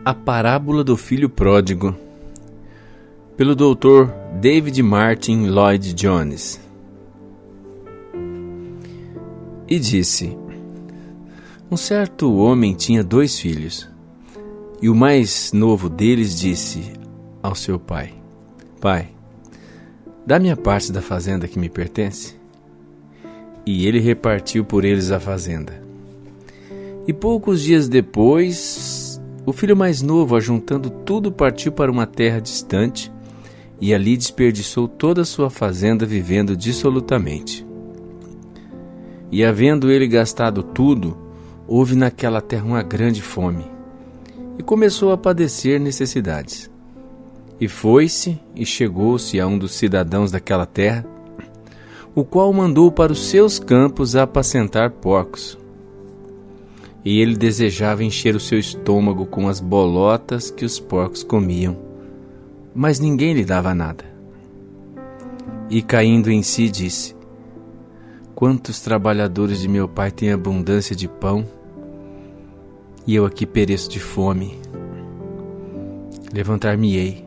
A Parábola do Filho Pródigo, pelo Dr. David Martin Lloyd Jones. E disse: um certo homem tinha 2 filhos, e o mais novo deles disse ao seu pai: Pai, dá-me a parte da fazenda que me pertence. E ele repartiu por eles a fazenda. E poucos dias depois, o filho mais novo, ajuntando tudo, partiu para uma terra distante e ali desperdiçou toda a sua fazenda, vivendo dissolutamente. E havendo ele gastado tudo, houve naquela terra uma grande fome, e começou a padecer necessidades. E foi-se e chegou-se a um dos cidadãos daquela terra, o qual mandou para os seus campos a apacentar porcos. E ele desejava encher o seu estômago com as bolotas que os porcos comiam, mas ninguém lhe dava nada. E caindo em si disse: quantos trabalhadores de meu pai têm abundância de pão, e eu aqui pereço de fome. Levantar-me-ei,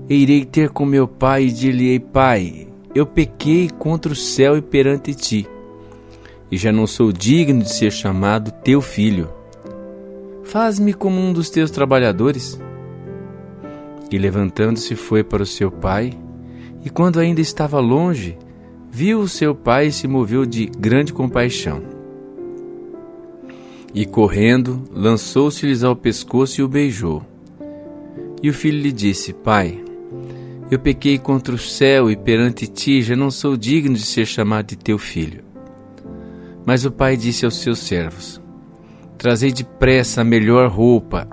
e irei ter com meu pai e dir-lhe-ei: Pai, eu pequei contra o céu e perante ti, e já não sou digno de ser chamado teu filho. Faz-me como um dos teus trabalhadores. E levantando-se foi para o seu pai, e quando ainda estava longe, viu o seu pai e se moveu de grande compaixão. E correndo, lançou-se-lhes ao pescoço e o beijou. E o filho lhe disse: Pai, eu pequei contra o céu e perante ti, já não sou digno de ser chamado de teu filho. Mas o pai disse aos seus servos: trazei depressa a melhor roupa,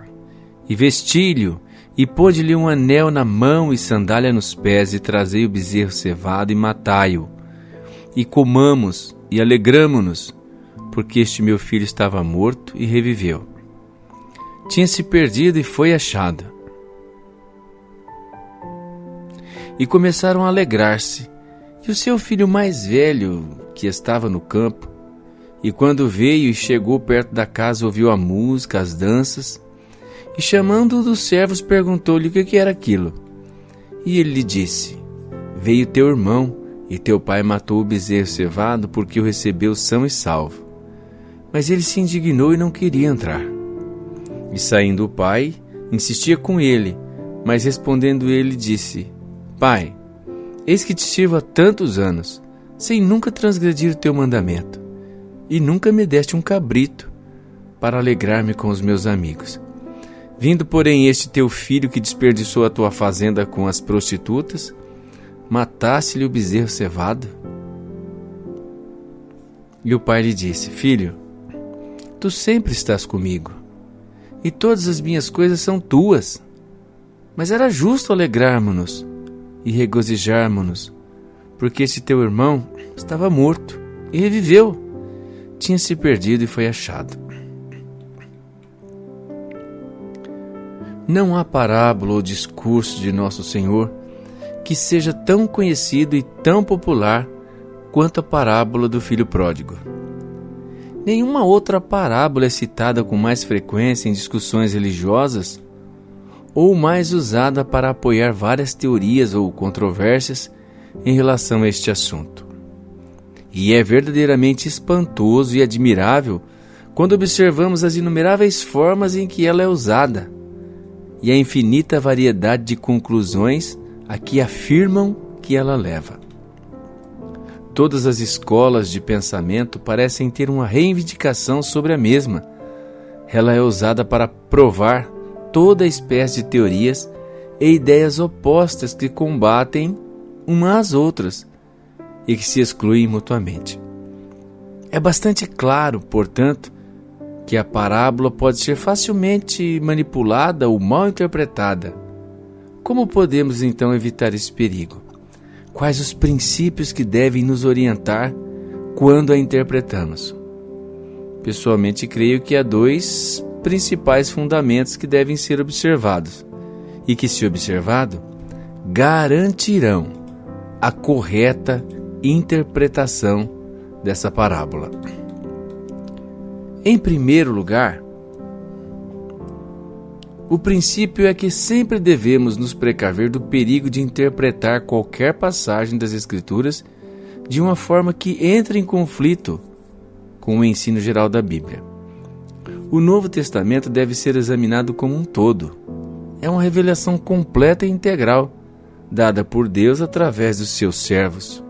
e vestilho, e pôde-lhe um anel na mão e sandália nos pés, e trazei o bezerro cevado e matai-o, e comamos e alegramo-nos, porque este meu filho estava morto e reviveu. Tinha-se perdido e foi achado. E começaram a alegrar-se. E o seu filho mais velho, que estava no campo, e quando veio e chegou perto da casa, ouviu a música, as danças, e chamando-o dos servos, perguntou-lhe o que era aquilo. E ele lhe disse: veio teu irmão, e teu pai matou o bezerro cevado, porque o recebeu são e salvo. Mas ele se indignou e não queria entrar. E saindo o pai, insistia com ele, mas respondendo ele, disse: Pai, eis que te sirvo há tantos anos, sem nunca transgredir o teu mandamento, e nunca me deste um cabrito para alegrar-me com os meus amigos. Vindo, porém, este teu filho que desperdiçou a tua fazenda com as prostitutas, mataste-lhe o bezerro cevado? E o pai lhe disse: Filho, tu sempre estás comigo, e todas as minhas coisas são tuas. Mas era justo alegrarmos-nos e regozijarmos-nos, porque esse teu irmão estava morto e reviveu, tinha se perdido e foi achado. Não há parábola ou discurso de Nosso Senhor que seja tão conhecido e tão popular quanto a parábola do filho pródigo. Nenhuma outra parábola é citada com mais frequência em discussões religiosas ou mais usada para apoiar várias teorias ou controvérsias em relação a este assunto. E é verdadeiramente espantoso e admirável quando observamos as inumeráveis formas em que ela é usada e a infinita variedade de conclusões a que afirmam que ela leva. Todas as escolas de pensamento parecem ter uma reivindicação sobre a mesma. Ela é usada para provar toda espécie de teorias e ideias opostas que combatem umas às outras e que se excluem mutuamente. É bastante claro, portanto, que a parábola pode ser facilmente manipulada ou mal interpretada. Como podemos então evitar esse perigo? Quais os princípios que devem nos orientar quando a interpretamos? Pessoalmente, creio que há 2 principais fundamentos que devem ser observados e que, se observado, garantirão a correta interpretação dessa parábola. Em primeiro lugar, O princípio é que sempre devemos nos precaver do perigo de interpretar qualquer passagem das Escrituras de uma forma que entre em conflito com o ensino geral da Bíblia. O Novo Testamento deve ser examinado como um todo. É uma revelação completa e integral, dada por Deus através dos seus servos.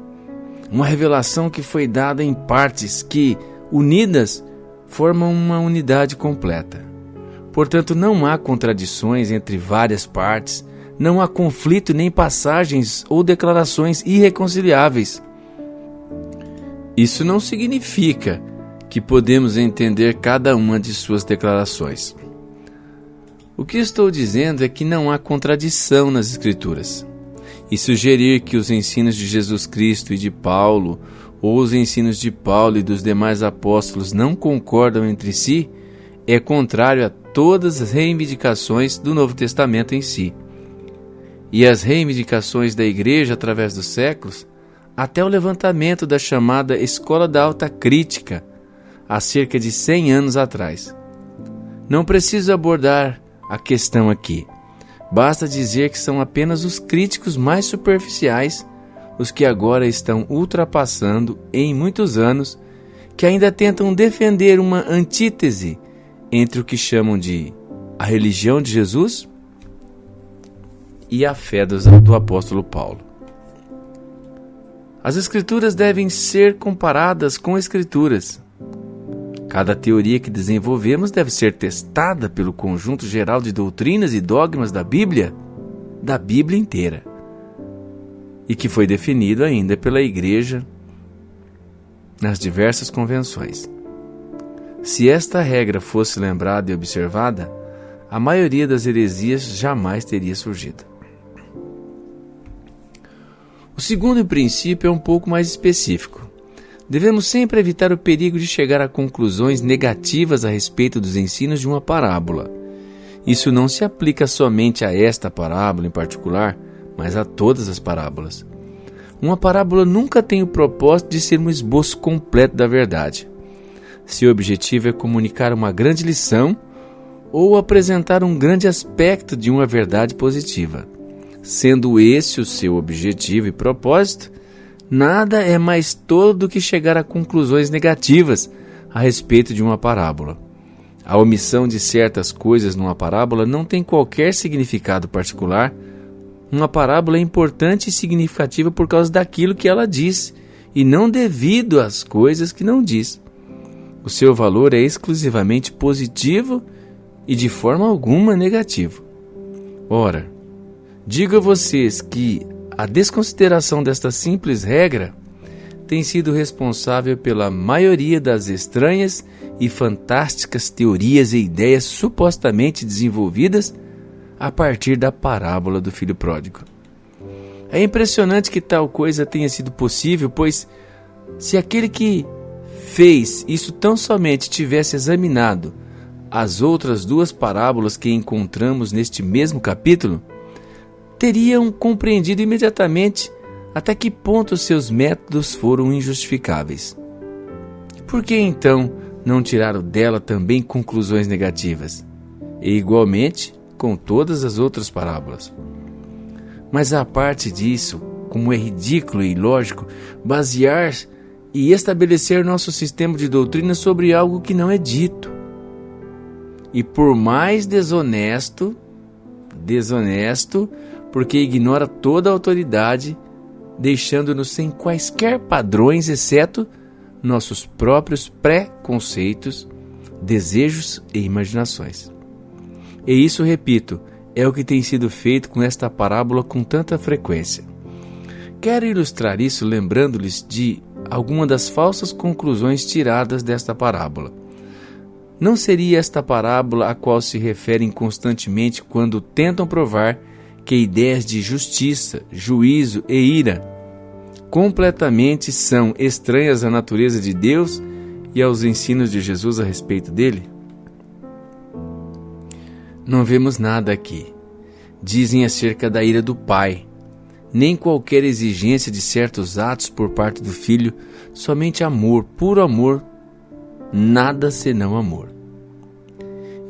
Uma revelação que foi dada em partes que, unidas, formam uma unidade completa. Portanto, não há contradições entre várias partes, não há conflito nem passagens ou declarações irreconciliáveis. Isso não significa que podemos entender cada uma de suas declarações. O que estou dizendo é que não há contradição nas Escrituras. E sugerir que os ensinos de Jesus Cristo e de Paulo, ou os ensinos de Paulo e dos demais apóstolos não concordam entre si, é contrário a todas as reivindicações do Novo Testamento em si. E as reivindicações da Igreja através dos séculos, até o levantamento da chamada Escola da Alta Crítica, há cerca de 100 anos atrás. Não preciso abordar a questão aqui. Basta dizer que são apenas os críticos mais superficiais, os que agora estão ultrapassando em muitos anos, que ainda tentam defender uma antítese entre o que chamam de a religião de Jesus e a fé do apóstolo Paulo. As Escrituras devem ser comparadas com Escrituras. Cada teoria que desenvolvemos deve ser testada pelo conjunto geral de doutrinas e dogmas da Bíblia inteira, e que foi definido ainda pela Igreja nas diversas convenções. Se esta regra fosse lembrada e observada, a maioria das heresias jamais teria surgido. O segundo princípio é um pouco mais específico. Devemos sempre evitar o perigo de chegar a conclusões negativas a respeito dos ensinos de uma parábola. Isso não se aplica somente a esta parábola em particular, mas a todas as parábolas. Uma parábola nunca tem o propósito de ser um esboço completo da verdade. Seu objetivo é comunicar uma grande lição ou apresentar um grande aspecto de uma verdade positiva. Sendo esse o seu objetivo e propósito, nada é mais tolo do que chegar a conclusões negativas a respeito de uma parábola. A omissão de certas coisas numa parábola não tem qualquer significado particular. Uma parábola é importante e significativa por causa daquilo que ela diz, e não devido às coisas que não diz. O seu valor é exclusivamente positivo e de forma alguma negativo. Ora, digo a vocês que a desconsideração desta simples regra tem sido responsável pela maioria das estranhas e fantásticas teorias e ideias supostamente desenvolvidas a partir da parábola do filho pródigo. É impressionante que tal coisa tenha sido possível, pois se aquele que fez isso tão somente tivesse examinado as outras duas parábolas que encontramos neste mesmo capítulo, teriam compreendido imediatamente até que ponto seus métodos foram injustificáveis. Por que então não tiraram dela também conclusões negativas? E igualmente com todas as outras parábolas. Mas a parte disso, como é ridículo e ilógico basear e estabelecer nosso sistema de doutrina sobre algo que não é dito. E por mais desonesto, porque ignora toda a autoridade, deixando-nos sem quaisquer padrões, exceto nossos próprios pré-conceitos, desejos e imaginações. E isso, repito, é o que tem sido feito com esta parábola com tanta frequência. Quero ilustrar isso lembrando-lhes de alguma das falsas conclusões tiradas desta parábola. Não seria esta parábola a qual se referem constantemente quando tentam provar que ideias de justiça, juízo e ira completamente são estranhas à natureza de Deus e aos ensinos de Jesus a respeito dele? Não vemos nada aqui. Dizem acerca da ira do Pai, nem qualquer exigência de certos atos por parte do Filho, somente amor, puro amor, nada senão amor.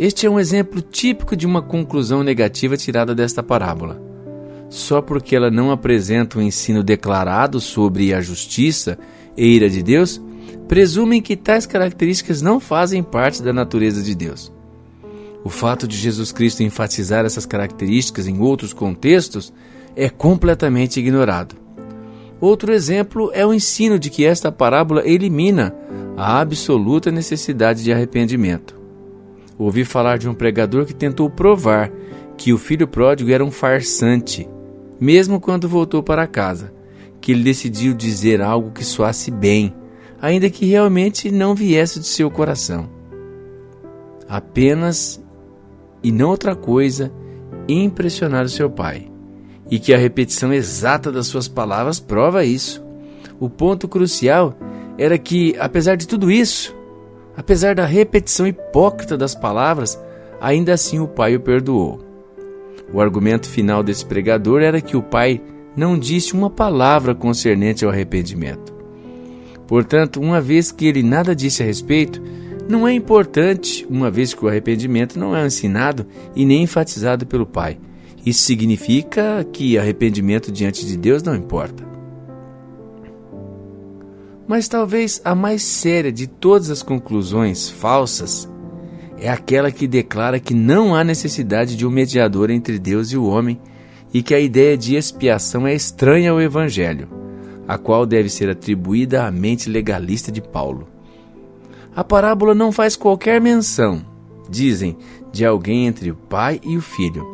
Este é um exemplo típico de uma conclusão negativa tirada desta parábola. Só porque ela não apresenta um ensino declarado sobre a justiça e ira de Deus, presumem que tais características não fazem parte da natureza de Deus. O fato de Jesus Cristo enfatizar essas características em outros contextos é completamente ignorado. Outro exemplo é o ensino de que esta parábola elimina a absoluta necessidade de arrependimento. Ouvi falar de um pregador que tentou provar que o filho pródigo era um farsante, mesmo quando voltou para casa, que ele decidiu dizer algo que soasse bem, ainda que realmente não viesse de seu coração. Apenas, e não outra coisa, impressionar o seu pai. E que a repetição exata das suas palavras prova isso. O ponto crucial era que, apesar de tudo isso, apesar da repetição hipócrita das palavras, ainda assim o pai o perdoou. O argumento final desse pregador era que o pai não disse uma palavra concernente ao arrependimento. Portanto, uma vez que ele nada disse a respeito, não é importante, uma vez que o arrependimento não é ensinado e nem enfatizado pelo pai. Isso significa que arrependimento diante de Deus não importa. Mas talvez a mais séria de todas as conclusões falsas é aquela que declara que não há necessidade de um mediador entre Deus e o homem e que a ideia de expiação é estranha ao Evangelho, a qual deve ser atribuída à mente legalista de Paulo. A parábola não faz qualquer menção, dizem, de alguém entre o pai e o filho.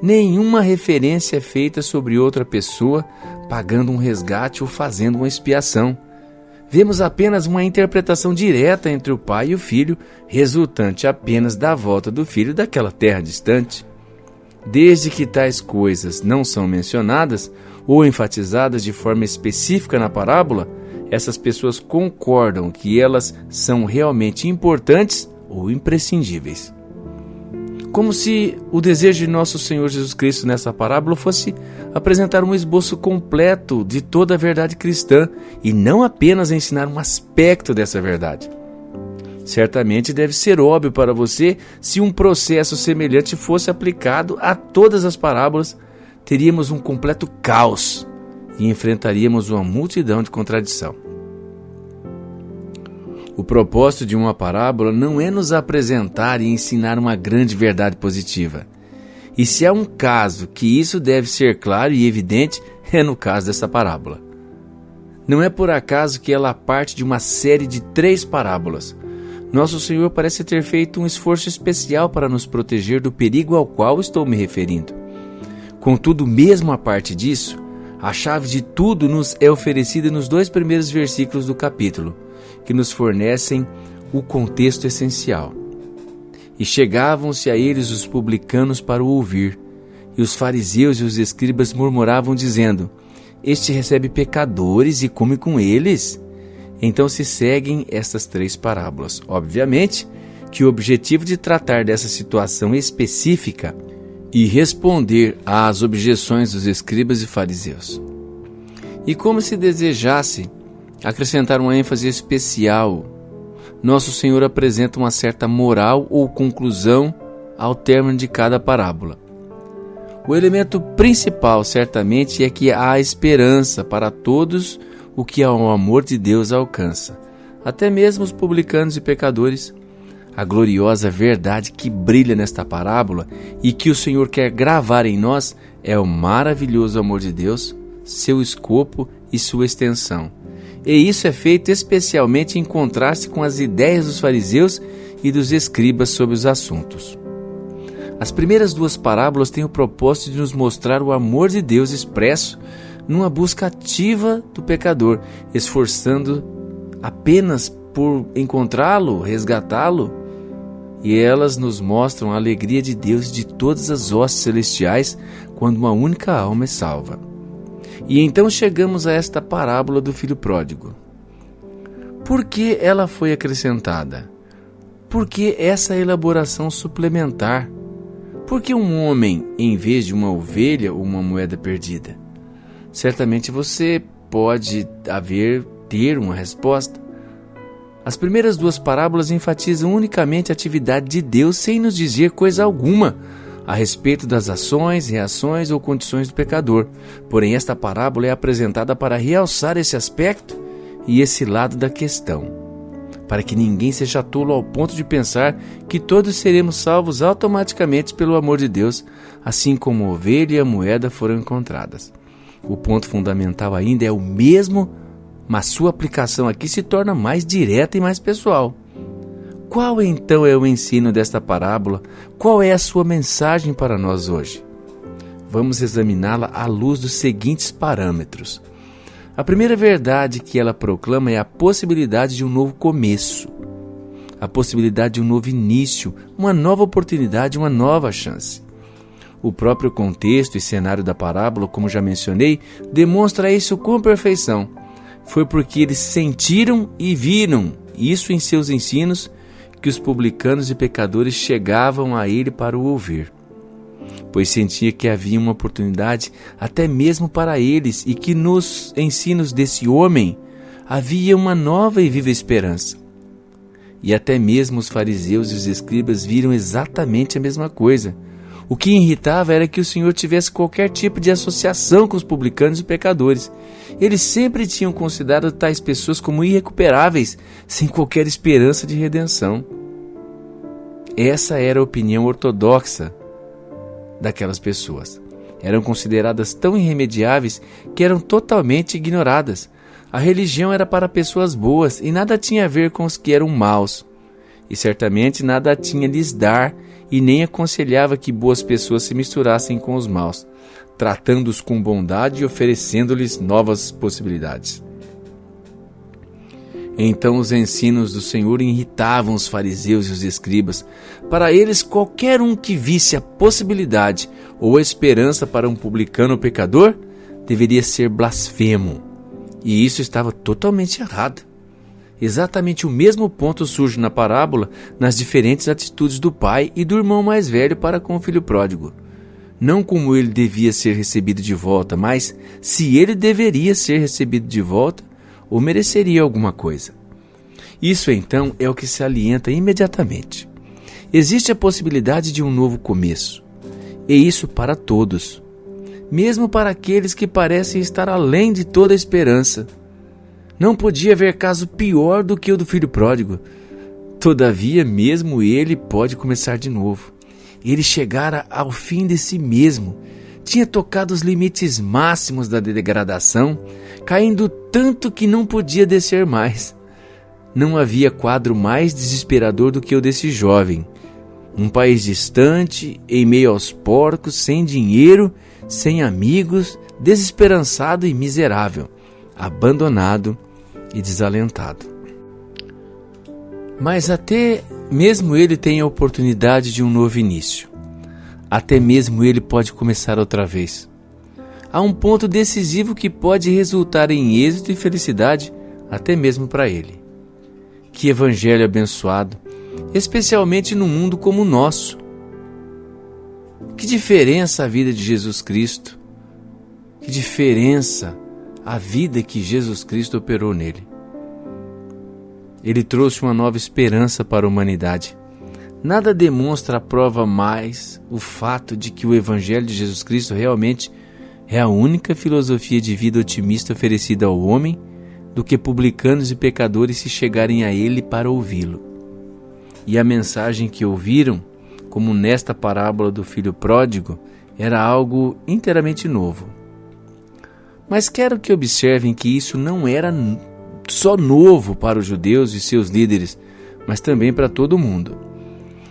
Nenhuma referência é feita sobre outra pessoa pagando um resgate ou fazendo uma expiação. Vemos apenas uma interpretação direta entre o pai e o filho, resultante apenas da volta do filho daquela terra distante. Desde que tais coisas não são mencionadas ou enfatizadas de forma específica na parábola, essas pessoas concordam que elas são realmente importantes ou imprescindíveis. Como se o desejo de nosso Senhor Jesus Cristo nessa parábola fosse apresentar um esboço completo de toda a verdade cristã e não apenas ensinar um aspecto dessa verdade. Certamente deve ser óbvio para você se um processo semelhante fosse aplicado a todas as parábolas, teríamos um completo caos e enfrentaríamos uma multidão de contradição. O propósito de uma parábola não é nos apresentar e ensinar uma grande verdade positiva. E se há um caso que isso deve ser claro e evidente, é no caso dessa parábola. Não é por acaso que ela parte de uma série de 3 parábolas. Nosso Senhor parece ter feito um esforço especial para nos proteger do perigo ao qual estou me referindo. Contudo, mesmo a parte disso, a chave de tudo nos é oferecida nos 2 primeiros versículos do capítulo, que nos fornecem o contexto essencial. E chegavam-se a eles os publicanos para o ouvir, e os fariseus e os escribas murmuravam dizendo: Este recebe pecadores e come com eles. Então se seguem estas 3 parábolas. Obviamente que o objetivo de tratar dessa situação específica e responder às objeções dos escribas e fariseus. E como se desejasse acrescentar uma ênfase especial, nosso Senhor apresenta uma certa moral ou conclusão ao término de cada parábola. O elemento principal, certamente, é que há esperança para todos o que o amor de Deus alcança, até mesmo os publicanos e pecadores. A gloriosa verdade que brilha nesta parábola e que o Senhor quer gravar em nós é o maravilhoso amor de Deus, seu escopo e sua extensão. E isso é feito especialmente em contraste com as ideias dos fariseus e dos escribas sobre os assuntos. As primeiras 2 parábolas têm o propósito de nos mostrar o amor de Deus expresso numa busca ativa do pecador, esforçando apenas por encontrá-lo, resgatá-lo. E elas nos mostram a alegria de Deus de todas as hostes celestiais quando uma única alma é salva. E então chegamos a esta parábola do filho pródigo. Por que ela foi acrescentada? Por que essa elaboração suplementar? Por que um homem em vez de uma ovelha ou uma moeda perdida? Certamente você pode ter uma resposta. As primeiras duas parábolas enfatizam unicamente a atividade de Deus sem nos dizer coisa alguma a respeito das ações, reações ou condições do pecador. Porém, esta parábola é apresentada para realçar esse aspecto e esse lado da questão, para que ninguém seja tolo ao ponto de pensar que todos seremos salvos automaticamente pelo amor de Deus, assim como a ovelha e a moeda foram encontradas. O ponto fundamental ainda é o mesmo, mas sua aplicação aqui se torna mais direta e mais pessoal. Qual então é o ensino desta parábola? Qual é a sua mensagem para nós hoje? Vamos examiná-la à luz dos seguintes parâmetros. A primeira verdade que ela proclama é a possibilidade de um novo começo, a possibilidade de um novo início, uma nova oportunidade, uma nova chance. O próprio contexto e cenário da parábola, como já mencionei, demonstra isso com perfeição. Foi porque eles sentiram e viram isso em seus ensinos que os publicanos e pecadores chegavam a ele para o ouvir, pois sentia que havia uma oportunidade até mesmo para eles e que nos ensinos desse homem havia uma nova e viva esperança. E até mesmo os fariseus e os escribas viram exatamente a mesma coisa. O que irritava era que o Senhor tivesse qualquer tipo de associação com os publicanos e pecadores. Eles sempre tinham considerado tais pessoas como irrecuperáveis, sem qualquer esperança de redenção. Essa era a opinião ortodoxa daquelas pessoas. Eram consideradas tão irremediáveis que eram totalmente ignoradas. A religião era para pessoas boas e nada tinha a ver com os que eram maus. E certamente nada tinha a lhes dar e nem aconselhava que boas pessoas se misturassem com os maus, tratando-os com bondade e oferecendo-lhes novas possibilidades. Então os ensinos do Senhor irritavam os fariseus e os escribas. Para eles, qualquer um que visse a possibilidade ou a esperança para um publicano ou pecador deveria ser blasfemo. E isso estava totalmente errado. Exatamente o mesmo ponto surge na parábola nas diferentes atitudes do pai e do irmão mais velho para com o filho pródigo. Não como ele devia ser recebido de volta, mas se ele deveria ser recebido de volta ou mereceria alguma coisa. Isso então é o que salienta imediatamente. Existe a possibilidade de um novo começo, e isso para todos, mesmo para aqueles que parecem estar além de toda esperança. Não podia haver caso pior do que o do filho pródigo. Todavia, mesmo ele pode começar de novo. Ele chegara ao fim de si mesmo, tinha tocado os limites máximos da degradação, caindo tanto que não podia descer mais. Não havia quadro mais desesperador do que o desse jovem. Um país distante, em meio aos porcos, sem dinheiro, sem amigos, desesperançado e miserável, abandonado e desalentado. Mas até mesmo ele tem a oportunidade de um novo início. Até mesmo ele pode começar outra vez. Há um ponto decisivo que pode resultar em êxito e felicidade, até mesmo para ele. Que evangelho abençoado, especialmente num mundo como o nosso. Que diferença a vida de Jesus Cristo. Que diferença a vida que Jesus Cristo operou nele. Ele trouxe uma nova esperança para a humanidade. Nada demonstra a prova mais o fato de que o Evangelho de Jesus Cristo realmente é a única filosofia de vida otimista oferecida ao homem do que publicanos e pecadores se chegarem a ele para ouvi-lo. E a mensagem que ouviram, como nesta parábola do filho pródigo, era algo inteiramente novo. Mas quero que observem que isso não era só novo para os judeus e seus líderes, mas também para todo mundo.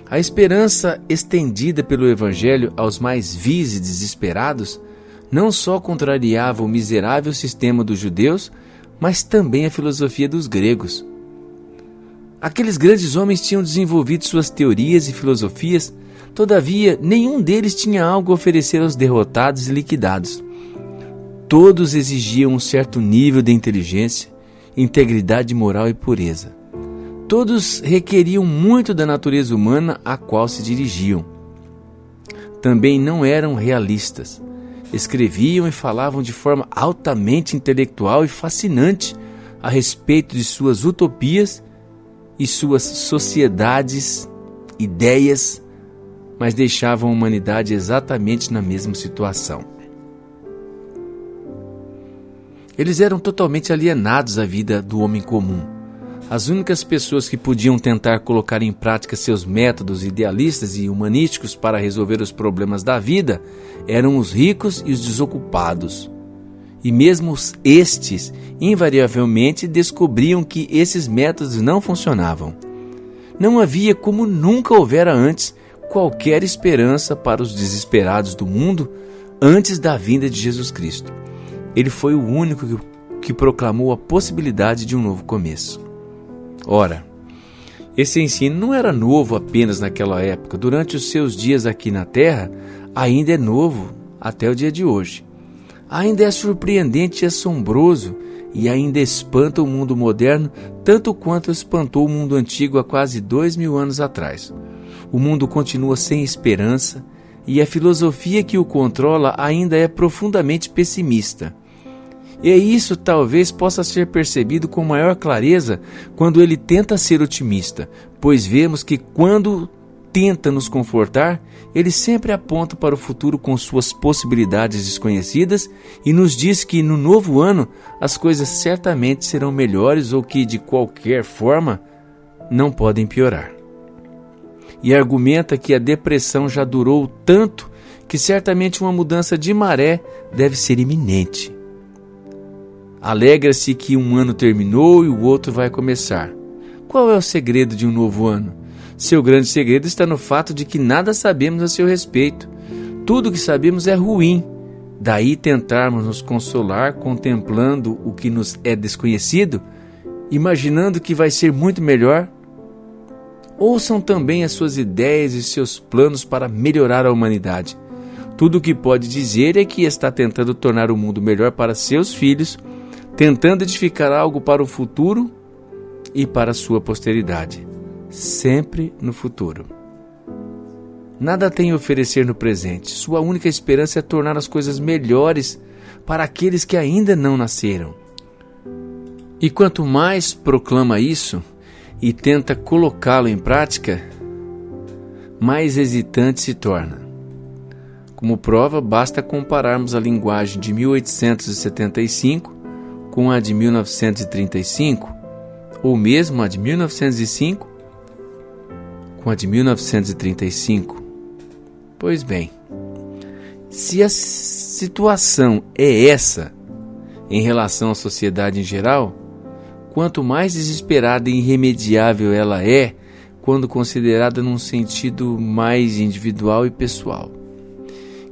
A esperança estendida pelo Evangelho aos mais vis e desesperados não só contrariava o miserável sistema dos judeus, mas também a filosofia dos gregos. Aqueles grandes homens tinham desenvolvido suas teorias e filosofias, todavia nenhum deles tinha algo a oferecer aos derrotados e liquidados. Todos exigiam um certo nível de inteligência, integridade moral e pureza. Todos requeriam muito da natureza humana a qual se dirigiam. Também não eram realistas. Escreviam e falavam de forma altamente intelectual e fascinante a respeito de suas utopias e suas sociedades, ideias, mas deixavam a humanidade exatamente na mesma situação. Eles eram totalmente alienados à vida do homem comum. As únicas pessoas que podiam tentar colocar em prática seus métodos idealistas e humanísticos para resolver os problemas da vida eram os ricos e os desocupados. E mesmo estes, invariavelmente, descobriam que esses métodos não funcionavam. Não havia, como nunca houvera antes, qualquer esperança para os desesperados do mundo antes da vinda de Jesus Cristo. Ele foi o único que proclamou a possibilidade de um novo começo. Ora, esse ensino não era novo apenas naquela época. Durante os seus dias aqui na Terra, ainda é novo até o dia de hoje. Ainda é surpreendente e assombroso e ainda espanta o mundo moderno tanto quanto espantou o mundo antigo há quase 2000 anos atrás. O mundo continua sem esperança e a filosofia que o controla ainda é profundamente pessimista. E isso talvez possa ser percebido com maior clareza quando ele tenta ser otimista, pois vemos que quando tenta nos confortar, ele sempre aponta para o futuro com suas possibilidades desconhecidas e nos diz que no novo ano as coisas certamente serão melhores ou que, de qualquer forma, não podem piorar. E argumenta que a depressão já durou tanto que certamente uma mudança de maré deve ser iminente. Alegra-se que um ano terminou e o outro vai começar. Qual é o segredo de um novo ano? Seu grande segredo está no fato de que nada sabemos a seu respeito. Tudo o que sabemos é ruim. Daí tentarmos nos consolar contemplando o que nos é desconhecido, imaginando que vai ser muito melhor. Ouçam também as suas ideias e seus planos para melhorar a humanidade. Tudo o que pode dizer é que está tentando tornar o mundo melhor para seus filhos, tentando edificar algo para o futuro e para a sua posteridade. Sempre no futuro. Nada tem a oferecer no presente. Sua única esperança é tornar as coisas melhores para aqueles que ainda não nasceram. E quanto mais proclama isso e tenta colocá-lo em prática, mais hesitante se torna. Como prova, basta compararmos a linguagem de 1875 com a de 1935, ou mesmo a de 1905 com a de 1935. Pois bem, se a situação é essa em relação à sociedade em geral, quanto mais desesperada e irremediável ela é quando considerada num sentido mais individual e pessoal.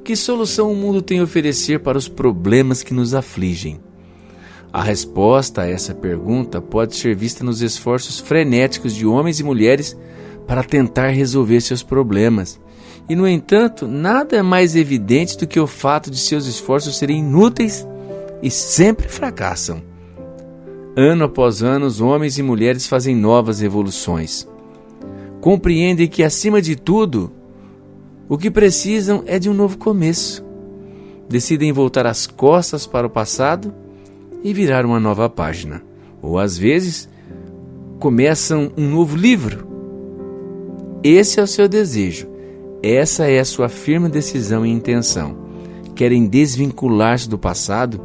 Que solução o mundo tem a oferecer para os problemas que nos afligem? A resposta a essa pergunta pode ser vista nos esforços frenéticos de homens e mulheres para tentar resolver seus problemas. E, no entanto, nada é mais evidente do que o fato de seus esforços serem inúteis e sempre fracassam. Ano após ano, os homens e mulheres fazem novas revoluções. Compreendem que, acima de tudo, o que precisam é de um novo começo. Decidem voltar as costas para o passado e virar uma nova página. Ou, às vezes, começam um novo livro. Esse é o seu desejo. Essa é a sua firme decisão e intenção. Querem desvincular-se do passado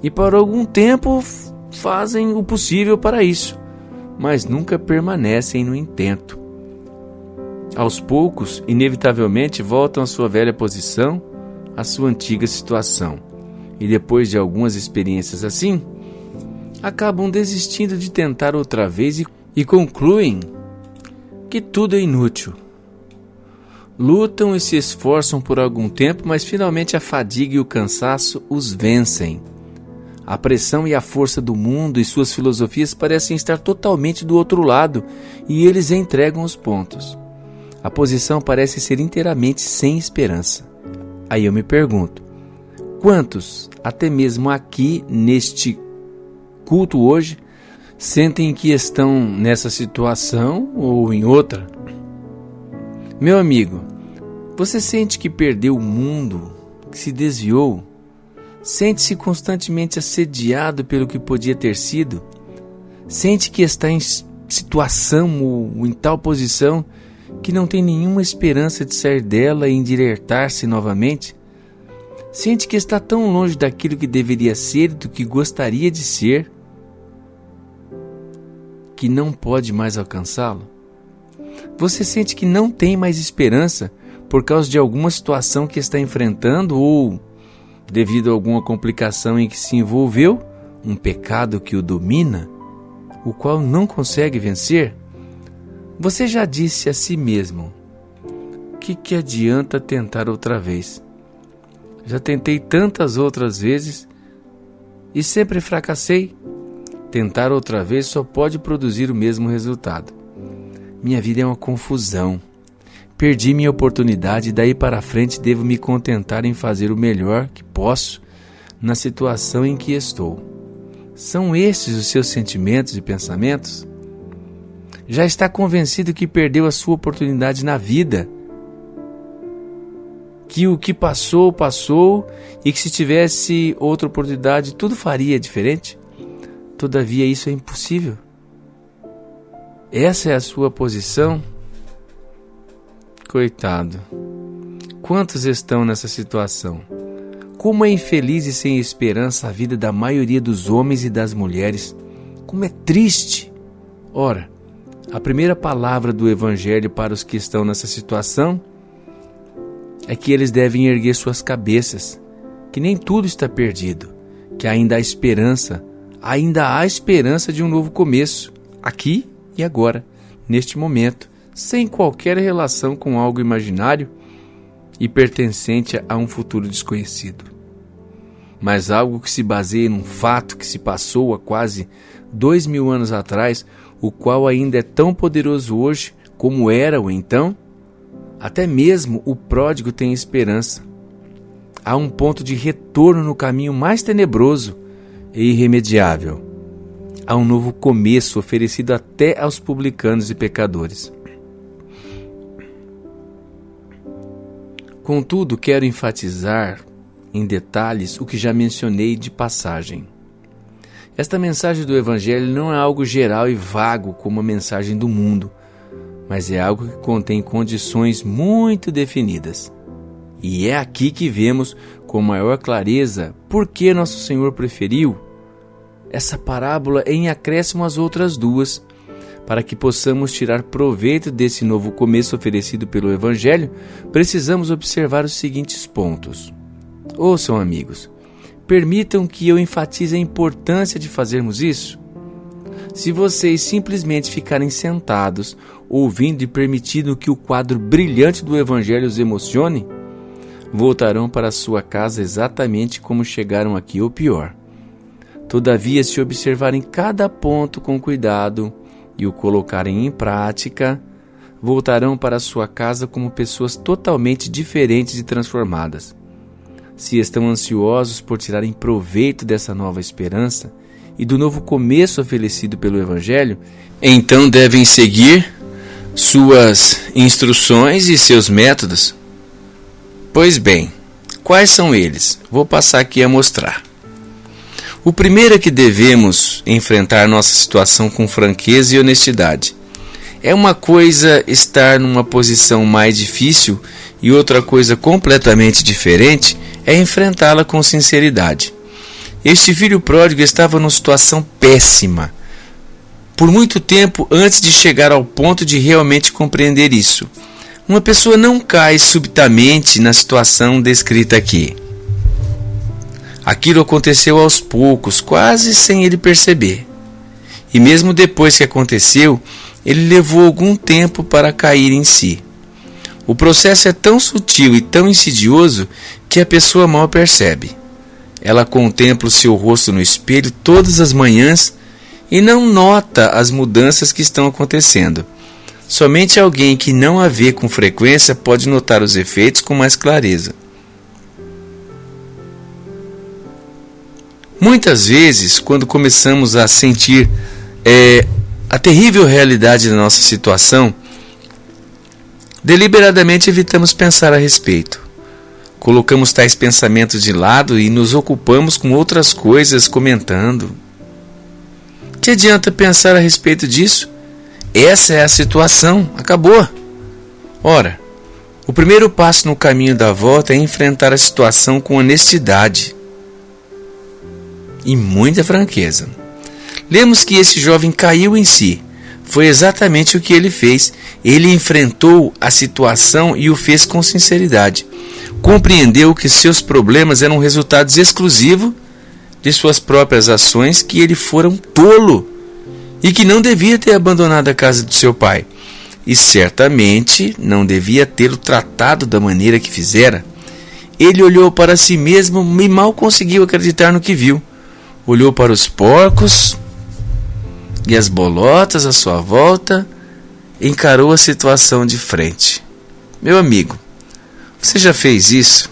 e, por algum tempo, fazem o possível para isso, mas nunca permanecem no intento. Aos poucos, inevitavelmente, voltam à sua velha posição, à sua antiga situação. E depois de algumas experiências assim, acabam desistindo de tentar outra vez e concluem que tudo é inútil. Lutam e se esforçam por algum tempo, mas finalmente a fadiga e o cansaço os vencem. A pressão e a força do mundo e suas filosofias parecem estar totalmente do outro lado e eles entregam os pontos. A posição parece ser inteiramente sem esperança. Aí eu me pergunto, quantos, até mesmo aqui neste culto hoje, sentem que estão nessa situação ou em outra? Meu amigo, você sente que perdeu o mundo, que se desviou? Sente-se constantemente assediado pelo que podia ter sido? Sente que está situação ou em tal posição que não tem nenhuma esperança de sair dela e endireitar-se novamente? Sente que está tão longe daquilo que deveria ser e do que gostaria de ser, que não pode mais alcançá-lo? Você sente que não tem mais esperança por causa de alguma situação que está enfrentando ou devido a alguma complicação em que se envolveu, um pecado que o domina, o qual não consegue vencer? Você já disse a si mesmo: que adianta tentar outra vez? Já tentei tantas outras vezes e sempre fracassei. Tentar outra vez só pode produzir o mesmo resultado. Minha vida é uma confusão. Perdi minha oportunidade e daí para frente devo me contentar em fazer o melhor que posso na situação em que estou. São estes os seus sentimentos e pensamentos? Já está convencido que perdeu a sua oportunidade na vida? Que o que passou, passou e que se tivesse outra oportunidade tudo faria diferente? Todavia isso é impossível. Essa é a sua posição? Coitado. Quantos estão nessa situação? Como é infeliz e sem esperança a vida da maioria dos homens e das mulheres. Como é triste. Ora, a primeira palavra do Evangelho para os que estão nessa situação é que eles devem erguer suas cabeças, que nem tudo está perdido, que ainda há esperança de um novo começo, aqui e agora, neste momento, sem qualquer relação com algo imaginário e pertencente a um futuro desconhecido. Mas algo que se baseia num fato que se passou há quase 2000 anos atrás, o qual ainda é tão poderoso hoje como era o então. Até mesmo o pródigo tem esperança. Há um ponto de retorno no caminho mais tenebroso e irremediável. Há um novo começo oferecido até aos publicanos e pecadores. Contudo, quero enfatizar em detalhes o que já mencionei de passagem. Esta mensagem do Evangelho não é algo geral e vago como a mensagem do mundo, mas é algo que contém condições muito definidas. E é aqui que vemos com maior clareza por que Nosso Senhor preferiu essa parábola em acréscimo às outras duas, para que possamos tirar proveito desse novo começo oferecido pelo Evangelho. Precisamos observar os seguintes pontos. Ouçam, amigos, permitam que eu enfatize a importância de fazermos isso. Se vocês simplesmente ficarem sentados, ouvindo e permitindo que o quadro brilhante do Evangelho os emocione, voltarão para sua casa exatamente como chegaram aqui, ou pior. Todavia, se observarem cada ponto com cuidado e o colocarem em prática, voltarão para sua casa como pessoas totalmente diferentes e transformadas. Se estão ansiosos por tirarem proveito dessa nova esperança e do novo começo oferecido pelo Evangelho, então devem seguir suas instruções e seus métodos. Pois bem, quais são eles? Vou passar aqui a mostrar. O primeiro é que devemos enfrentar nossa situação com franqueza e honestidade. É uma coisa estar numa posição mais difícil e outra coisa completamente diferente é enfrentá-la com sinceridade. Este filho pródigo estava numa situação péssima por muito tempo antes de chegar ao ponto de realmente compreender isso. Uma pessoa não cai subitamente na situação descrita aqui. Aquilo aconteceu aos poucos, quase sem ele perceber. E mesmo depois que aconteceu, ele levou algum tempo para cair em si. O processo é tão sutil e tão insidioso que a pessoa mal percebe. Ela contempla o seu rosto no espelho todas as manhãs e não nota as mudanças que estão acontecendo. Somente alguém que não a vê com frequência pode notar os efeitos com mais clareza. Muitas vezes, quando começamos a sentir a terrível realidade da nossa situação, deliberadamente evitamos pensar a respeito. Colocamos tais pensamentos de lado e nos ocupamos com outras coisas, comentando. Que adianta pensar a respeito disso? essa é a situação, acabou. Ora, o primeiro passo no caminho da volta é enfrentar a situação com honestidade e muita franqueza. Lemos que esse jovem caiu em si. Foi exatamente o que ele fez. Ele enfrentou a situação e o fez com sinceridade. Compreendeu que seus problemas eram resultados exclusivos de suas próprias ações, que ele fora um tolo e que não devia ter abandonado a casa de seu pai. E certamente não devia tê-lo tratado da maneira que fizera. Ele olhou para si mesmo e mal conseguiu acreditar no que viu. Olhou para os porcos e as bolotas à sua volta, encarou a situação de frente. Meu amigo, você já fez isso?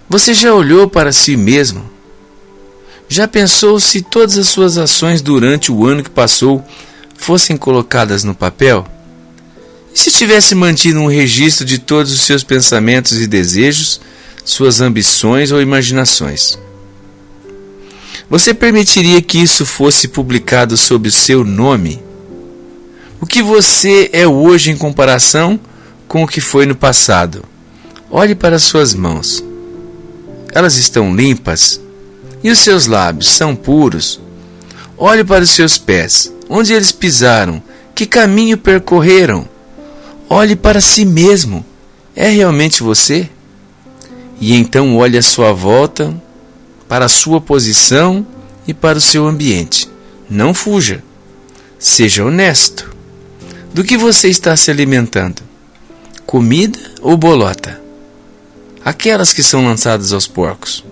Você já olhou para si mesmo? Já pensou se todas as suas ações durante o ano que passou fossem colocadas no papel? E se tivesse mantido um registro de todos os seus pensamentos e desejos, suas ambições ou imaginações? Você permitiria que isso fosse publicado sob o seu nome? O que você é hoje em comparação com o que foi no passado? Olhe para suas mãos. Elas estão limpas? E os seus lábios são puros? Olhe para os seus pés. Onde eles pisaram? Que caminho percorreram? Olhe para si mesmo. É realmente você? E então olhe à sua volta, para a sua posição e para o seu ambiente. Não fuja. Seja honesto. Do que você está se alimentando? Comida ou bolota? Aquelas que são lançadas aos porcos.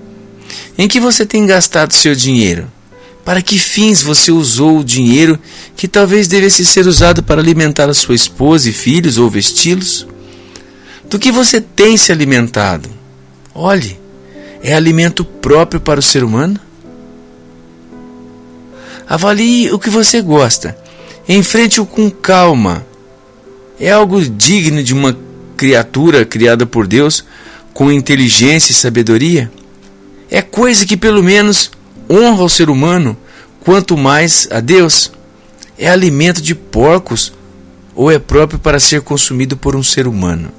Em que você tem gastado seu dinheiro? Para que fins você usou o dinheiro que talvez devesse ser usado para alimentar a sua esposa e filhos ou vesti-los? Do que você tem se alimentado? Olhe, é alimento próprio para o ser humano? Avalie o que você gosta. Enfrente-o com calma. É algo digno de uma criatura criada por Deus com inteligência e sabedoria? É coisa que pelo menos honra o ser humano, quanto mais a Deus? É alimento de porcos ou é próprio para ser consumido por um ser humano?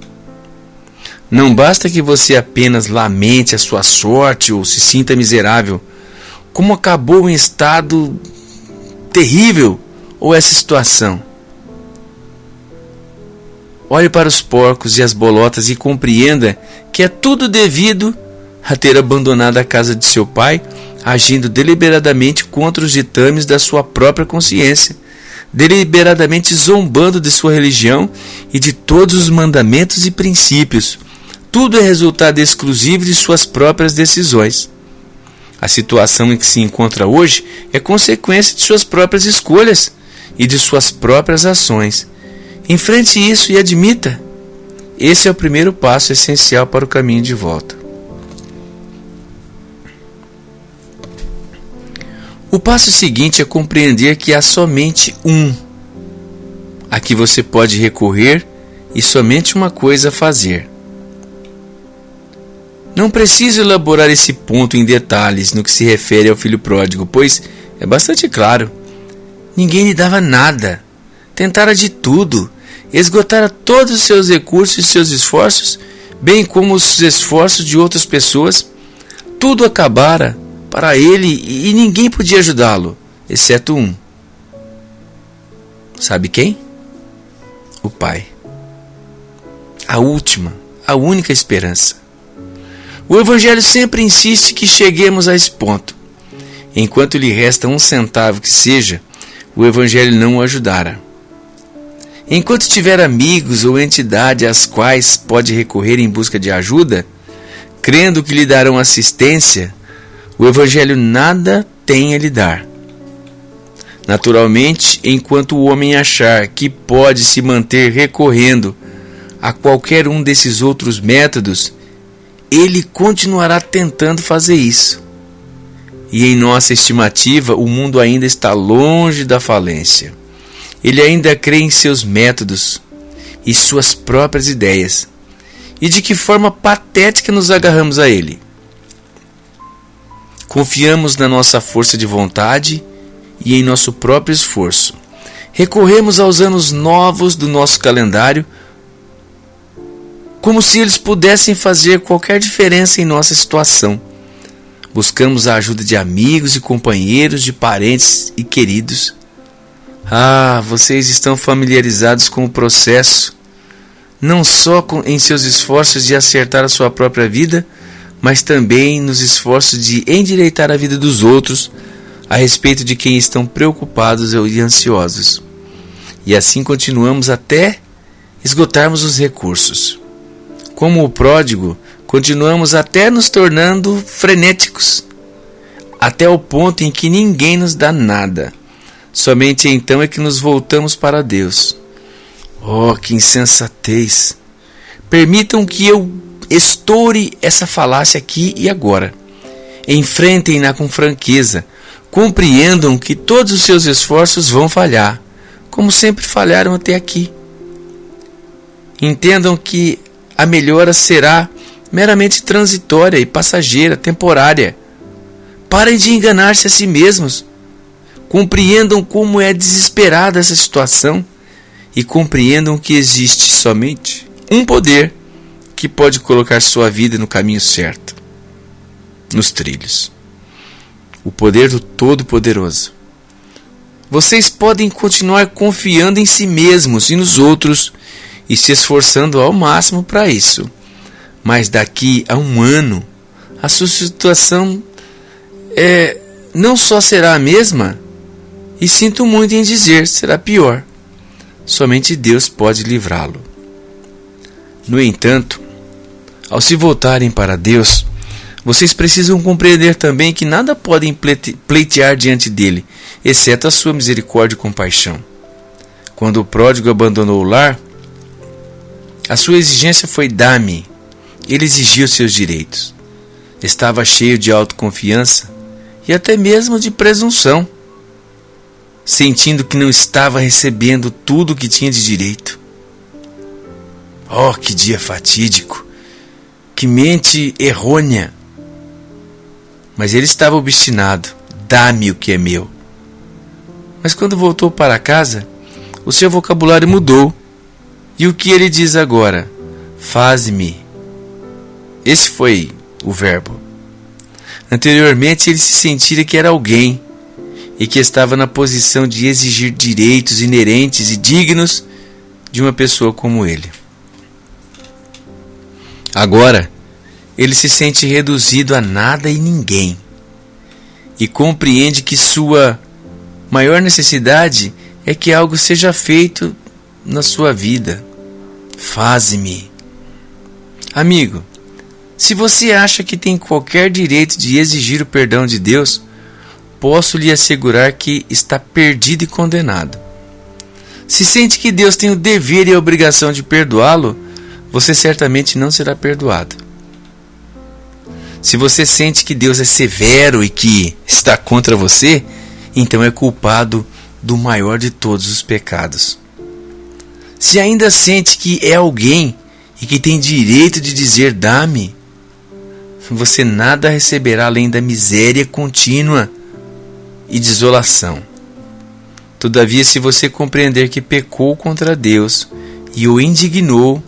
Não basta que você apenas lamente a sua sorte ou se sinta miserável. Como acabou em estado terrível ou essa situação? Olhe para os porcos e as bolotas e compreenda que é tudo devido a ter abandonado a casa de seu pai, agindo deliberadamente contra os ditames da sua própria consciência, deliberadamente zombando de sua religião e de todos os mandamentos e princípios. Tudo é resultado exclusivo de suas próprias decisões. A situação em que se encontra hoje é consequência de suas próprias escolhas e de suas próprias ações. Enfrente isso e admita. Esse é o primeiro passo essencial para o caminho de volta. O passo seguinte é compreender que há somente um a que você pode recorrer e somente uma coisa a fazer. Não preciso elaborar esse ponto em detalhes no que se refere ao filho pródigo, pois é bastante claro. Ninguém lhe dava nada. Tentara de tudo. Esgotara todos os seus recursos e seus esforços, bem como os esforços de outras pessoas. Tudo acabara para ele e ninguém podia ajudá-lo, exceto um. Sabe quem? O Pai. A única esperança. O Evangelho sempre insiste que cheguemos a esse ponto. Enquanto lhe resta um centavo que seja, o Evangelho não o ajudará. Enquanto tiver amigos ou entidade às quais pode recorrer em busca de ajuda, crendo que lhe darão assistência, o Evangelho nada tem a lhe dar. Naturalmente, enquanto o homem achar que pode se manter recorrendo a qualquer um desses outros métodos, ele continuará tentando fazer isso. E em nossa estimativa, o mundo ainda está longe da falência. Ele ainda crê em seus métodos e suas próprias ideias. E de que forma patética nos agarramos a ele. Confiamos na nossa força de vontade e em nosso próprio esforço. recorremos aos anos novos do nosso calendário, como se eles pudessem fazer qualquer diferença em nossa situação. Buscamos a ajuda de amigos e companheiros, de parentes e queridos. Vocês estão familiarizados com o processo, não só em seus esforços de acertar a sua própria vida, mas também nos esforços de endireitar a vida dos outros a respeito de quem estão preocupados e ansiosos. E assim continuamos até esgotarmos os recursos. Como o pródigo, continuamos até nos tornando frenéticos, até o ponto em que ninguém nos dá nada. Somente então é que nos voltamos para Deus. Que insensatez! Permitam que eu estoure essa falácia aqui e agora. Enfrentem-na com franqueza. Compreendam que todos os seus esforços vão falhar, como sempre falharam até aqui. Entendam que a melhora será meramente transitória e passageira, temporária. Parem de enganar-se a si mesmos. Compreendam como é desesperada essa situação e compreendam que existe somente um poder que pode colocar sua vida no caminho certo, nos trilhos. O poder do Todo-Poderoso. Vocês podem continuar confiando em si mesmos e nos outros e se esforçando ao máximo para isso. Mas daqui a um ano, a sua situação não só será a mesma, e sinto muito em dizer, será pior. Somente Deus pode livrá-lo. No entanto, ao se voltarem para Deus, vocês precisam compreender também que nada podem pleitear diante dele, exceto a sua misericórdia e compaixão. Quando o pródigo abandonou o lar, a sua exigência foi dá-me. Ele exigiu seus direitos. Estava cheio de autoconfiança e até mesmo de presunção, sentindo que não estava recebendo tudo o que tinha de direito. Que dia fatídico! Que mente errônea! Mas ele estava obstinado. Dá-me o que é meu. Mas quando voltou para casa, o seu vocabulário mudou. E o que ele diz agora? Faz-me. Esse foi o verbo. Anteriormente ele se sentira que era alguém e que estava na posição de exigir direitos inerentes e dignos de uma pessoa como ele. Agora, ele se sente reduzido a nada e ninguém e compreende que sua maior necessidade é que algo seja feito na sua vida. Faze-me. Amigo, se você acha que tem qualquer direito de exigir o perdão de Deus, posso lhe assegurar que está perdido e condenado. Se sente que Deus tem o dever e a obrigação de perdoá-lo, você certamente não será perdoado. Se você sente que Deus é severo e que está contra você, então é culpado do maior de todos os pecados. Se ainda sente que é alguém e que tem direito de dizer dá-me, você nada receberá além da miséria contínua e desolação. Todavia, se você compreender que pecou contra Deus e o indignou,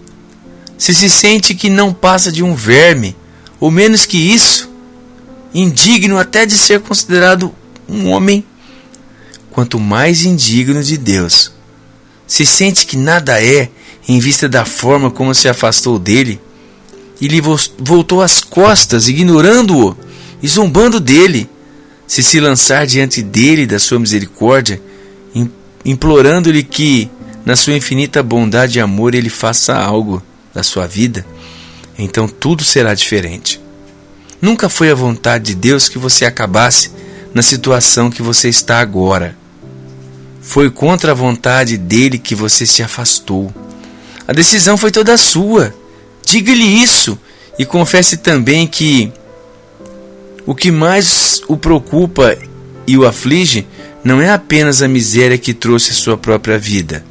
se sente que não passa de um verme, ou menos que isso, indigno até de ser considerado um homem, quanto mais indigno de Deus, se sente que nada é em vista da forma como se afastou dele e lhe voltou as costas, ignorando-o e zombando dele, se lançar diante dele da sua misericórdia, implorando-lhe que, na sua infinita bondade e amor, ele faça algo da sua vida, então tudo será diferente. Nunca foi a vontade de Deus que você acabasse na situação que você está agora. Foi contra a vontade dele que você se afastou. A decisão foi toda sua. Diga-lhe isso e confesse também que o que mais o preocupa e o aflige não é apenas a miséria que trouxe a sua própria vida,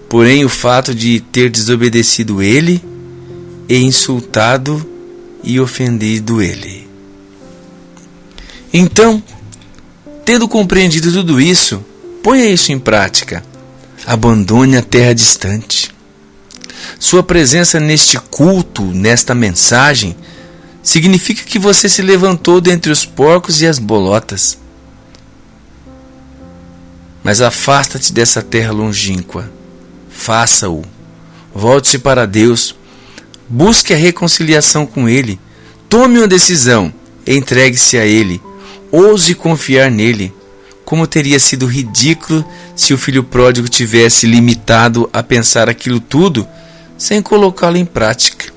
porém o fato de ter desobedecido ele e insultado e ofendido ele. Então, tendo compreendido tudo isso, ponha isso em prática Abandone a terra distante. Sua presença neste culto, nesta mensagem, significa que você se levantou dentre os porcos e as bolotas. Mas afasta-te dessa terra longínqua. Faça-o. Volte-se para Deus. Busque a reconciliação com Ele. Tome uma decisão. Entregue-se a Ele. Ouse confiar nele. Como teria sido ridículo se o filho pródigo tivesse limitado a pensar aquilo tudo sem colocá-lo em prática.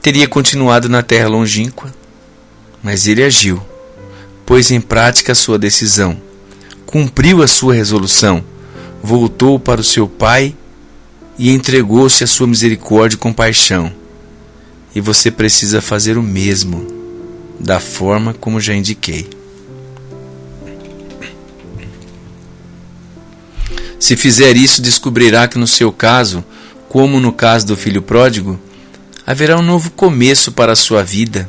Teria continuado na terra longínqua, mas ele agiu, pôs em prática a sua decisão, cumpriu a sua resolução, voltou para o seu pai e entregou-se à sua misericórdia e compaixão. E você precisa fazer o mesmo, da forma como já indiquei. Se fizer isso, descobrirá que no seu caso, como no caso do filho pródigo, haverá um novo começo para a sua vida.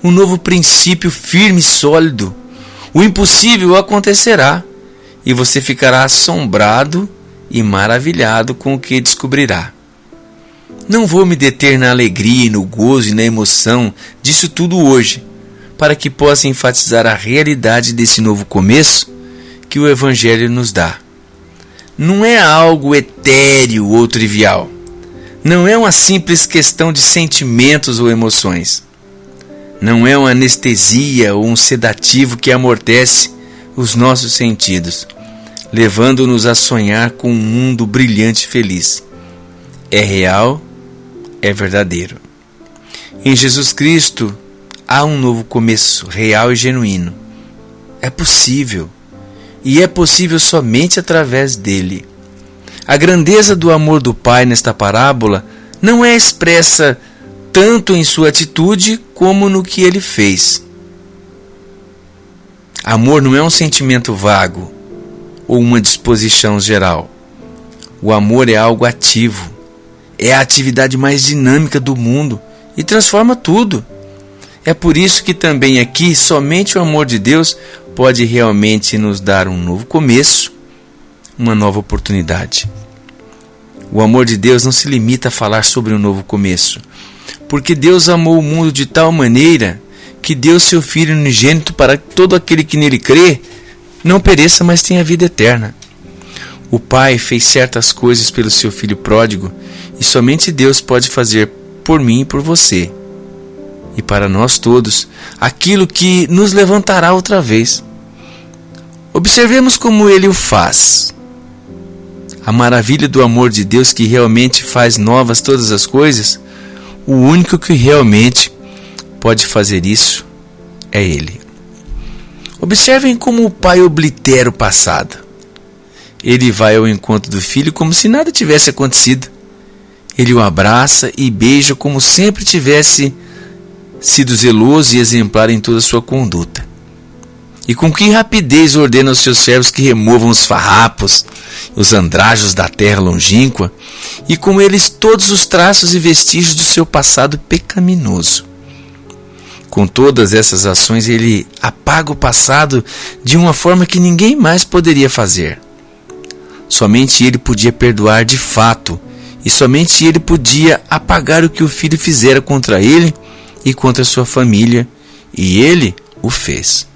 Um novo princípio firme e sólido. O impossível acontecerá e você ficará assombrado e maravilhado com o que descobrirá. Não vou me deter na alegria, no gozo e na emoção disso tudo hoje, para que possa enfatizar a realidade desse novo começo que o Evangelho nos dá. Não é algo etéreo ou trivial. Não é uma simples questão de sentimentos ou emoções. Não é uma anestesia ou um sedativo que amortece os nossos sentidos, levando-nos a sonhar com um mundo brilhante e feliz. É real, é verdadeiro. Em Jesus Cristo há um novo começo, real e genuíno. É possível. E é possível somente através dele. A grandeza do amor do Pai nesta parábola não é expressa tanto em sua atitude como no que ele fez. Amor não é um sentimento vago ou uma disposição geral. O amor é algo ativo. É a atividade mais dinâmica do mundo e transforma tudo. É por isso que também aqui somente o amor de Deus pode realmente nos dar um novo começo, uma nova oportunidade. O amor de Deus não se limita a falar sobre um novo começo, porque Deus amou o mundo de tal maneira que deu seu Filho unigênito para que todo aquele que nele crê não pereça, mas tenha vida eterna. O Pai fez certas coisas pelo seu Filho pródigo e somente Deus pode fazer por mim e por você. E para nós todos, aquilo que nos levantará outra vez. Observemos como ele o faz. A maravilha do amor de Deus que realmente faz novas todas as coisas, o único que realmente pode fazer isso é Ele. Observem como o Pai oblitera o passado. Ele vai ao encontro do filho como se nada tivesse acontecido. Ele o abraça e beija como sempre tivesse sido zeloso e exemplar em toda a sua conduta. E com que rapidez ordena aos seus servos que removam os farrapos, os andrajos da terra longínqua, e com eles todos os traços e vestígios do seu passado pecaminoso. Com todas essas ações, ele apaga o passado de uma forma que ninguém mais poderia fazer. Somente ele podia perdoar de fato, e somente ele podia apagar o que o filho fizera contra ele e contra sua família, e ele o fez.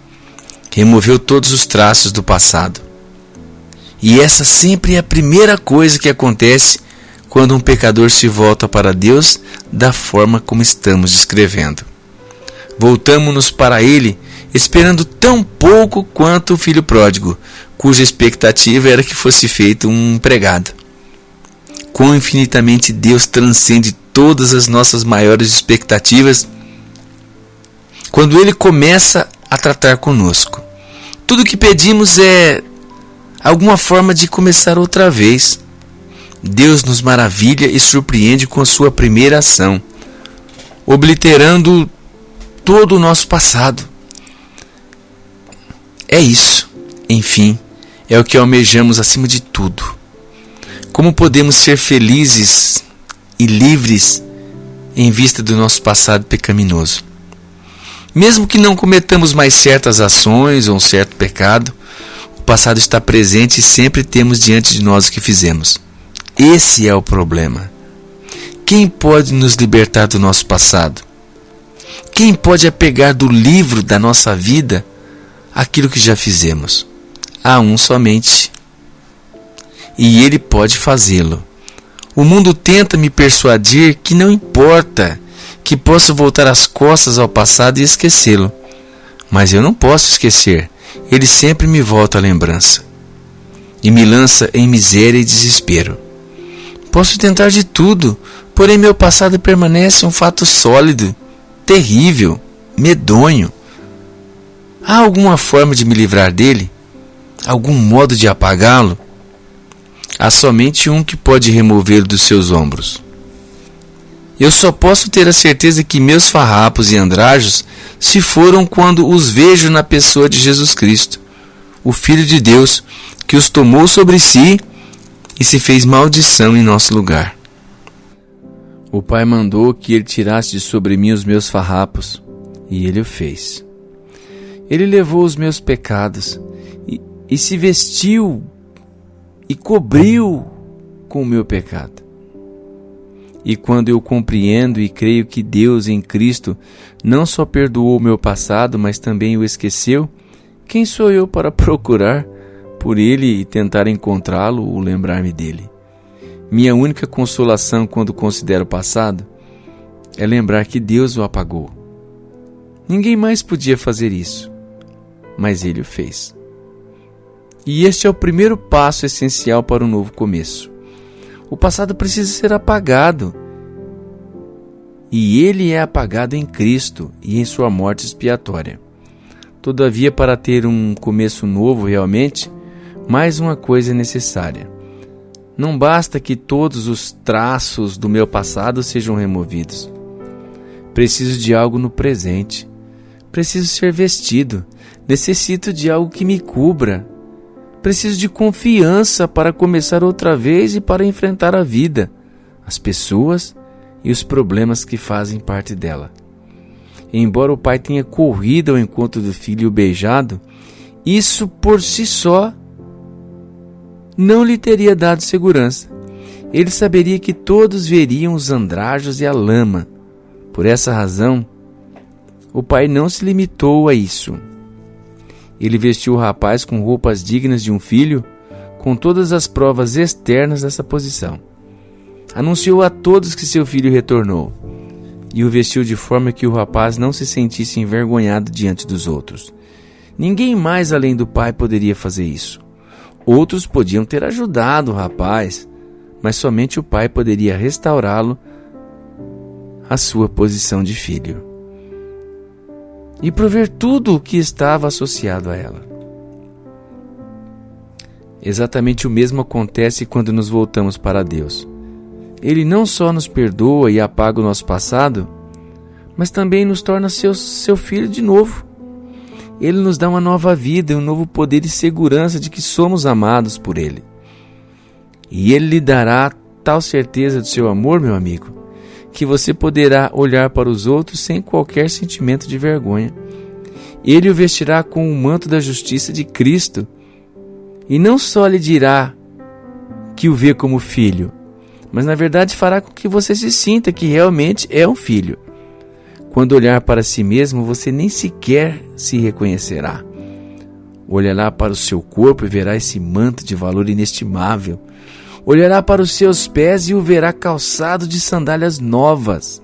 Removeu todos os traços do passado. E essa sempre é a primeira coisa que acontece quando um pecador se volta para Deus da forma como estamos descrevendo. Voltamo-nos para Ele, esperando tão pouco quanto o filho pródigo, cuja expectativa era que fosse feito um empregado. Quão infinitamente Deus transcende todas as nossas maiores expectativas quando Ele começa a tratar conosco. Tudo o que pedimos é alguma forma de começar outra vez. Deus nos maravilha e surpreende com sua primeira ação, obliterando todo o nosso passado. É isso, enfim, é o que almejamos acima de tudo. Como podemos ser felizes e livres em vista do nosso passado pecaminoso? Mesmo que não cometamos mais certas ações ou um certo pecado, o O passado está presente e sempre temos diante de nós o que fizemos. Esse é o problema. Quem pode nos libertar do nosso passado? Quem pode apegar do livro da nossa vida aquilo que já fizemos? Há um somente. E ele pode fazê-lo. O mundo tenta me persuadir que não importa, que posso voltar as costas ao passado e esquecê-lo. Mas eu não posso esquecer. Ele sempre me volta à lembrança e me lança em miséria e desespero. Posso tentar de tudo, porém meu passado permanece um fato sólido, terrível, medonho. Há alguma forma de me livrar dele? Algum modo de apagá-lo? Há somente um que pode removê-lo dos seus ombros. Eu só posso ter a certeza que meus farrapos e andrajos se foram quando os vejo na pessoa de Jesus Cristo, o Filho de Deus, que os tomou sobre si e se fez maldição em nosso lugar. O Pai mandou que Ele tirasse de sobre mim os meus farrapos, e Ele o fez. Ele levou os meus pecados e se vestiu e cobriu com o meu pecado. E quando eu compreendo e creio que Deus em Cristo não só perdoou o meu passado, mas também o esqueceu, quem sou eu para procurar por Ele e tentar encontrá-lo ou lembrar-me dele? Minha única consolação quando considero o passado é lembrar que Deus o apagou. Ninguém mais podia fazer isso, mas Ele o fez. E este é o primeiro passo essencial para um novo começo. O passado precisa ser apagado. E ele é apagado em Cristo e em sua morte expiatória. Todavia, para ter um começo novo realmente, mais uma coisa é necessária. Não basta que todos os traços do meu passado sejam removidos. Preciso de algo no presente. Preciso ser vestido. Necessito de algo que me cubra. Preciso de confiança para começar outra vez e para enfrentar a vida, as pessoas e os problemas que fazem parte dela. Embora o pai tenha corrido ao encontro do filho e o beijado, isso por si só não lhe teria dado segurança. Ele saberia que todos veriam os andrajos e a lama. Por essa razão, o pai não se limitou a isso. Ele vestiu o rapaz com roupas dignas de um filho, com todas as provas externas dessa posição. Anunciou a todos que seu filho retornou, e o vestiu de forma que o rapaz não se sentisse envergonhado diante dos outros. Ninguém mais além do pai poderia fazer isso. Outros podiam ter ajudado o rapaz, mas somente o pai poderia restaurá-lo à sua posição de filho e prover tudo o que estava associado a ela. Exatamente o mesmo acontece quando nos voltamos para Deus. Ele não só nos perdoa e apaga o nosso passado, mas também nos torna seu filho de novo. Ele nos dá uma nova vida, um novo poder e segurança de que somos amados por Ele. E Ele lhe dará tal certeza do seu amor, meu amigo, que você poderá olhar para os outros sem qualquer sentimento de vergonha. Ele o vestirá com o manto da justiça de Cristo, e não só lhe dirá que o vê como filho, mas na verdade fará com que você se sinta que realmente é um filho. Quando olhar para si mesmo, você nem sequer se reconhecerá. Olhará para o seu corpo e verá esse manto de valor inestimável. Olhará para os seus pés e o verá calçado de sandálias novas.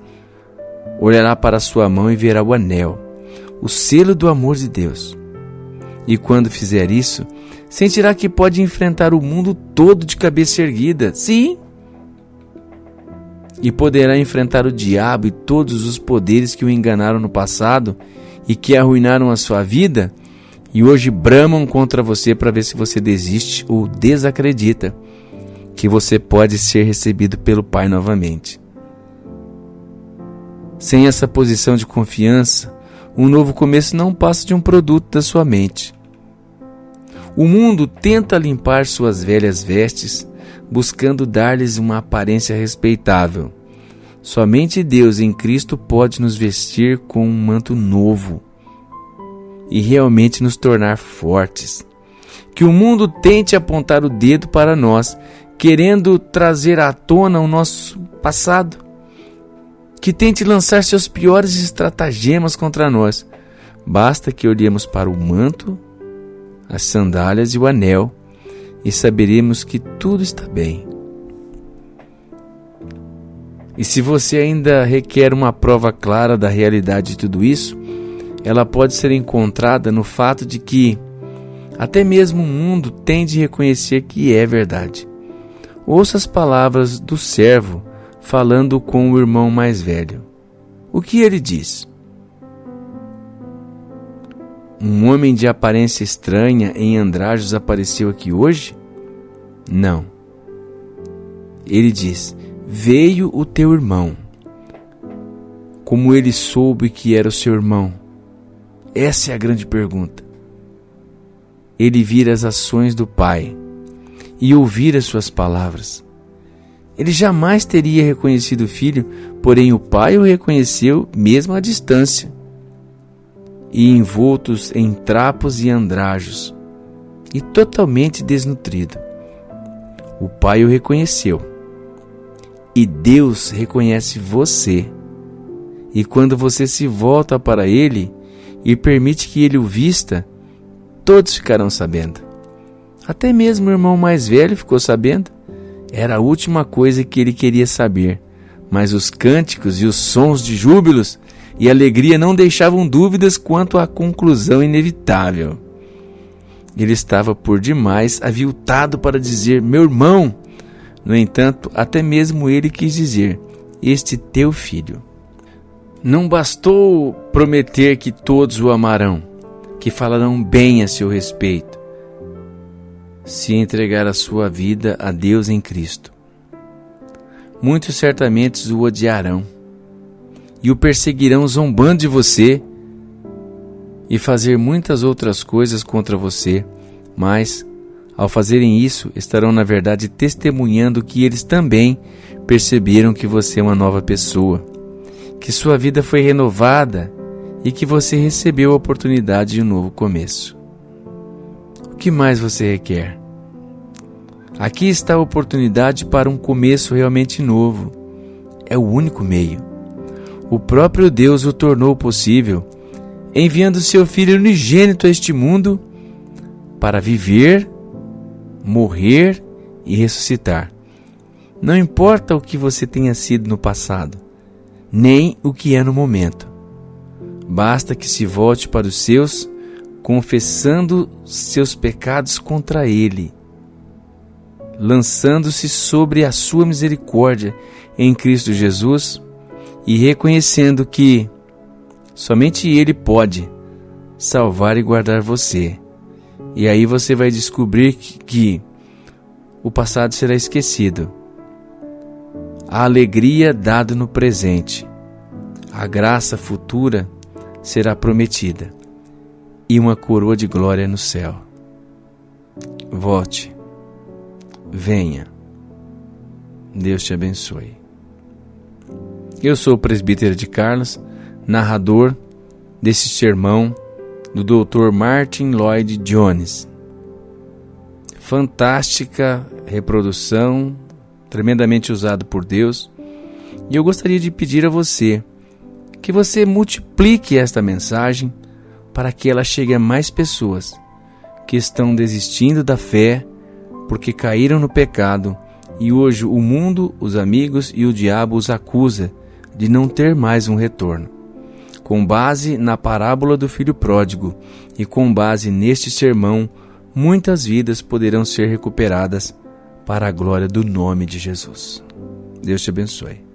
Olhará para a sua mão e verá o anel, o selo do amor de Deus. E quando fizer isso, sentirá que pode enfrentar o mundo todo de cabeça erguida. Sim! E poderá enfrentar o diabo e todos os poderes que o enganaram no passado e que arruinaram a sua vida e hoje bramam contra você para ver se você desiste ou desacredita que você pode ser recebido pelo Pai novamente. Sem essa posição de confiança, um novo começo não passa de um produto da sua mente. O mundo tenta limpar suas velhas vestes, buscando dar-lhes uma aparência respeitável. Somente Deus em Cristo pode nos vestir com um manto novo e realmente nos tornar fortes. que o mundo tente apontar o dedo para nós, querendo trazer à tona o nosso passado, que tente lançar seus piores estratagemas contra nós. Basta que olhemos para o manto, as sandálias e o anel e saberemos que tudo está bem. E se você ainda requer uma prova clara da realidade de tudo isso, ela pode ser encontrada no fato de que até mesmo o mundo tende a reconhecer que é verdade. Ouça as palavras do servo falando com o irmão mais velho. O que ele diz? Um homem de aparência estranha em andrajos apareceu aqui hoje? Não. Ele diz: veio o teu irmão. Como ele soube que era o seu irmão? Essa é a grande pergunta. Ele vira as ações do Pai e ouvir as suas palavras. Ele jamais teria reconhecido o filho, porém o Pai o reconheceu mesmo à distância. E envoltos em trapos e andrajos, e totalmente desnutrido. O Pai o reconheceu. E Deus reconhece você. E quando você se volta para Ele e permite que Ele o vista, todos ficarão sabendo. Até mesmo o irmão mais velho ficou sabendo. Era a última coisa que ele queria saber. Mas os cânticos e os sons de júbilos e alegria não deixavam dúvidas quanto à conclusão inevitável. Ele estava por demais aviltado para dizer: meu irmão. No entanto, até mesmo ele quis dizer: este teu filho. Não bastou prometer que todos o amarão, que falarão bem a seu respeito, se entregar a sua vida a Deus em Cristo. Muitos certamente o odiarão e o perseguirão zombando de você e fazer muitas outras coisas contra você, mas, ao fazerem isso, estarão na verdade testemunhando que eles também perceberam que você é uma nova pessoa, que sua vida foi renovada e que você recebeu a oportunidade de um novo começo. O que mais você requer? Aqui está a oportunidade para um começo realmente novo. É o único meio. O próprio Deus o tornou possível, enviando seu Filho unigênito a este mundo para viver, morrer e ressuscitar. Não importa o que você tenha sido no passado, nem o que é no momento. Basta que se volte para os seus, confessando seus pecados contra Ele, lançando-se sobre a sua misericórdia em Cristo Jesus e reconhecendo que somente Ele pode salvar e guardar você. E aí você vai descobrir que o passado será esquecido, a alegria dada no presente, a graça futura será prometida e uma coroa de glória no céu. Volte, venha, Deus te abençoe. Eu sou o presbítero de Carlos, narrador desse sermão do Dr. Martyn Lloyd-Jones. Fantástica reprodução, tremendamente usado por Deus. E eu gostaria de pedir a você que você multiplique esta mensagem para que ela chegue a mais pessoas que estão desistindo da fé porque caíram no pecado e hoje o mundo, os amigos e o diabo os acusa de não ter mais um retorno. Com base na parábola do filho pródigo e com base neste sermão, muitas vidas poderão ser recuperadas para a glória do nome de Jesus. Deus te abençoe.